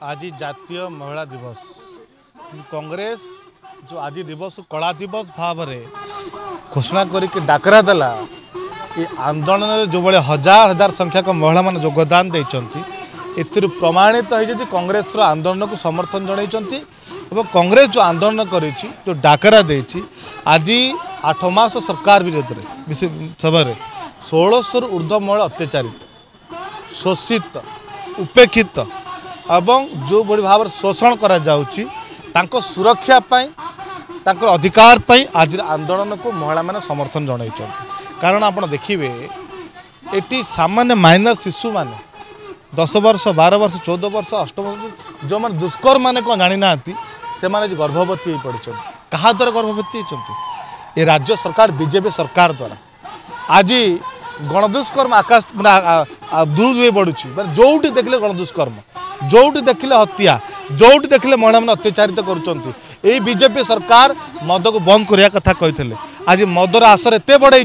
आज जातीय महिला दिवस कांग्रेस जो आज दिवस कला दिवस भाव में घोषणा करके डाकरा देला ये आंदोलन जो बड़े हजार हजार संख्यक महिला मान योगदान देती प्रमाणित है कांग्रेस आंदोलन को समर्थन जनई कांग्रेस जो आंदोलन कर जो डाकरा देती आज 8 मास सरकार विरोध में सभा 1600 ऊर्ध्व महिला अत्याचारित शोषित उपेक्षित एवं जो बड़ी भाव शोषण करा तांको सुरक्षा पाई तांको अधिकार पाई आज आंदोलन को महिला मैंने समर्थन जन कारण आप देखिए ये सामान्य माइनर शिशु माने 10 वर्ष 12 वर्ष 14 वर्ष 8 वर्ष जो मैंने दुष्कर्म माने कौन जानी ना से माने गर्भवती हो पड़ते क्या द्वारा गर्भवती होती ये राज्य सरकार बीजेपी सरकार द्वारा आज गणदुष्कर्म आकाश दूर हुए बढ़ुची जोटी देखले गणदुष्कर्म जोटी देखले हत्या जोटी देखले महिला मैंने अत्याचारित कर बीजेपी सरकार मद को बंद करने कथा कही आज मदर आसर एत बढ़ई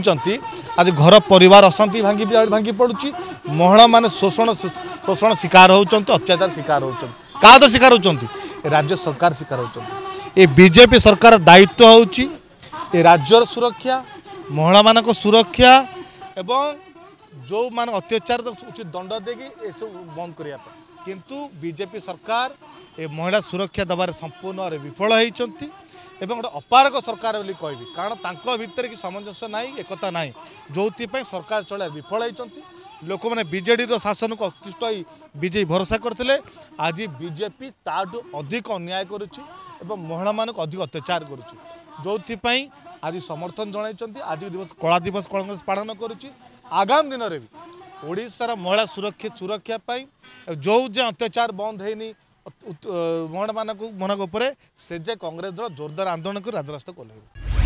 आज घर परिवार अशांति भांगी पड़ुची महिला माने शोषण शिकार होती अत्याचार शिकार होता शिकार होती राज्य सरकार शिकार होती बीजेपी सरकार दायित्व होची राज्यर सुरक्षा महिला मान सुरक्षा एवं जो मान अत्याचार उचित दंड देगी सब बंद करने किंतु बीजेपी सरकार ए महिला सुरक्षा दबार संपूर्ण विफल होती गोटे अपारक सरकार बोली कहबी कारण तांको भितर कि सामंजस्य ना एकता ना जो सरकार चल विफल होती लोक मैंने बीजेडी शासन को अतिष्ठ बीजेपी भरोसा करते आज बीजेपी ताठू अधिक अन्याय करुच्ची महिला मान अधिक अत्याचार करुच्ची आज समर्थन जन आज दिवस कला दिवस कांग्रेस पालन करुच्ची आगामी दिन में भी ओडिशार महिला सुरक्षा पाई जो अत्याचार बंद होनी महिला मान से कांग्रेस दल जोरदार आंदोलन कर राजरास्ता कोल्हे।